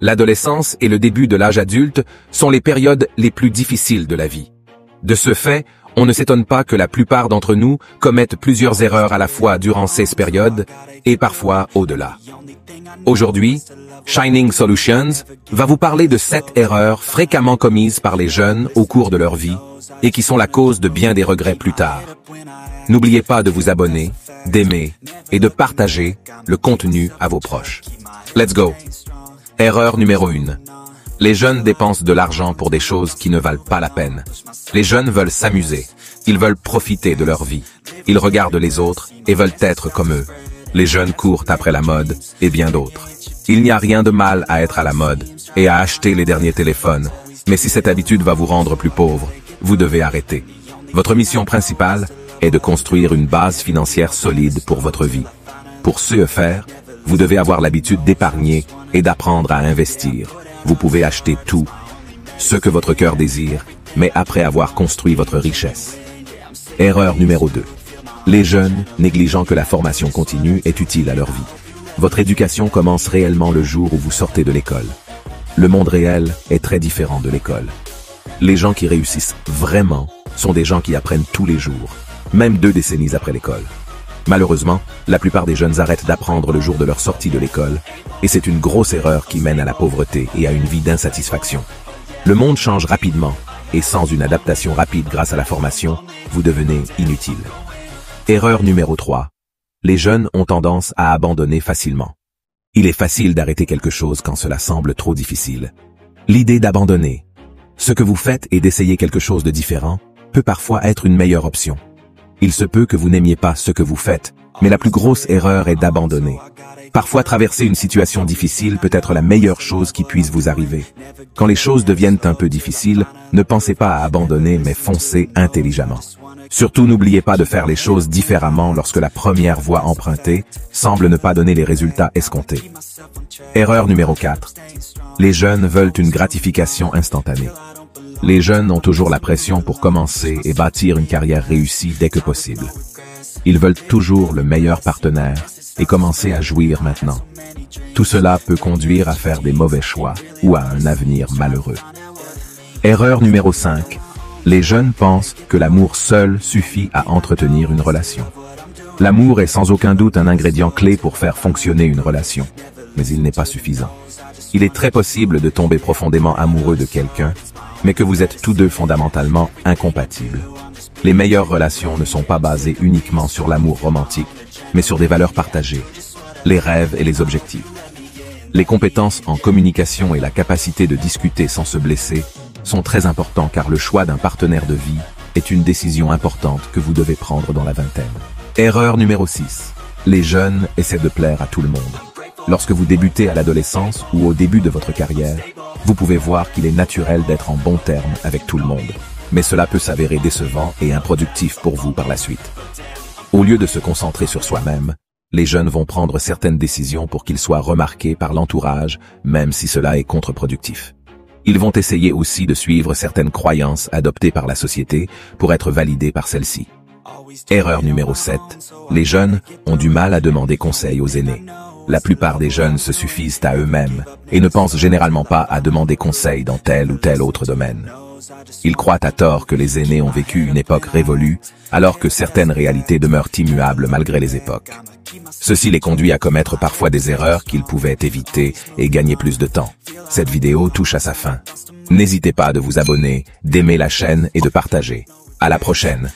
L'adolescence et le début de l'âge adulte sont les périodes les plus difficiles de la vie. De ce fait, on ne s'étonne pas que la plupart d'entre nous commettent plusieurs erreurs à la fois durant ces périodes et parfois au-delà. Aujourd'hui, Shining Solutions va vous parler de 7 erreurs fréquemment commises par les jeunes au cours de leur vie et qui sont la cause de bien des regrets plus tard. N'oubliez pas de vous abonner, d'aimer et de partager le contenu à vos proches. Let's go! Erreur numéro 1. Les jeunes dépensent de l'argent pour des choses qui ne valent pas la peine. Les jeunes veulent s'amuser. Ils veulent profiter de leur vie. Ils regardent les autres et veulent être comme eux. Les jeunes courent après la mode et bien d'autres. Il n'y a rien de mal à être à la mode et à acheter les derniers téléphones. Mais si cette habitude va vous rendre plus pauvre, vous devez arrêter. Votre mission principale est de construire une base financière solide pour votre vie. Pour ce faire, vous devez avoir l'habitude d'épargner et d'apprendre à investir. Vous pouvez acheter tout, ce que votre cœur désire, mais après avoir construit votre richesse. Erreur numéro 2. Les jeunes, négligeant que la formation continue, est utile à leur vie. Votre éducation commence réellement le jour où vous sortez de l'école. Le monde réel est très différent de l'école. Les gens qui réussissent vraiment sont des gens qui apprennent tous les jours, même 2 décennies après l'école. Malheureusement, la plupart des jeunes arrêtent d'apprendre le jour de leur sortie de l'école, et c'est une grosse erreur qui mène à la pauvreté et à une vie d'insatisfaction. Le monde change rapidement, et sans une adaptation rapide grâce à la formation, vous devenez inutile. Erreur numéro 3. Les jeunes ont tendance à abandonner facilement. Il est facile d'arrêter quelque chose quand cela semble trop difficile. L'idée d'abandonner ce que vous faites et d'essayer quelque chose de différent peut parfois être une meilleure option. Il se peut que vous n'aimiez pas ce que vous faites, mais la plus grosse erreur est d'abandonner. Parfois, traverser une situation difficile peut être la meilleure chose qui puisse vous arriver. Quand les choses deviennent un peu difficiles, ne pensez pas à abandonner, mais foncez intelligemment. Surtout, n'oubliez pas de faire les choses différemment lorsque la première voie empruntée semble ne pas donner les résultats escomptés. Erreur numéro 4. Les jeunes veulent une gratification instantanée. Les jeunes ont toujours la pression pour commencer et bâtir une carrière réussie dès que possible. Ils veulent toujours le meilleur partenaire et commencer à jouir maintenant. Tout cela peut conduire à faire des mauvais choix ou à un avenir malheureux. Erreur numéro 5. Les jeunes pensent que l'amour seul suffit à entretenir une relation. L'amour est sans aucun doute un ingrédient clé pour faire fonctionner une relation, mais il n'est pas suffisant. Il est très possible de tomber profondément amoureux de quelqu'un, mais que vous êtes tous deux fondamentalement incompatibles. Les meilleures relations ne sont pas basées uniquement sur l'amour romantique, mais sur des valeurs partagées, les rêves et les objectifs. Les compétences en communication et la capacité de discuter sans se blesser sont très importants car le choix d'un partenaire de vie est une décision importante que vous devez prendre dans la vingtaine. Erreur numéro 6. Les jeunes essaient de plaire à tout le monde. Lorsque vous débutez à l'adolescence ou au début de votre carrière, vous pouvez voir qu'il est naturel d'être en bons termes avec tout le monde. Mais cela peut s'avérer décevant et improductif pour vous par la suite. Au lieu de se concentrer sur soi-même, les jeunes vont prendre certaines décisions pour qu'ils soient remarqués par l'entourage, même si cela est contre-productif. Ils vont essayer aussi de suivre certaines croyances adoptées par la société pour être validés par celle-ci. Erreur numéro 7. Les jeunes ont du mal à demander conseil aux aînés. La plupart des jeunes se suffisent à eux-mêmes et ne pensent généralement pas à demander conseil dans tel ou tel autre domaine. Ils croient à tort que les aînés ont vécu une époque révolue, alors que certaines réalités demeurent immuables malgré les époques. Ceci les conduit à commettre parfois des erreurs qu'ils pouvaient éviter et gagner plus de temps. Cette vidéo touche à sa fin. N'hésitez pas de vous abonner, d'aimer la chaîne et de partager. À la prochaine.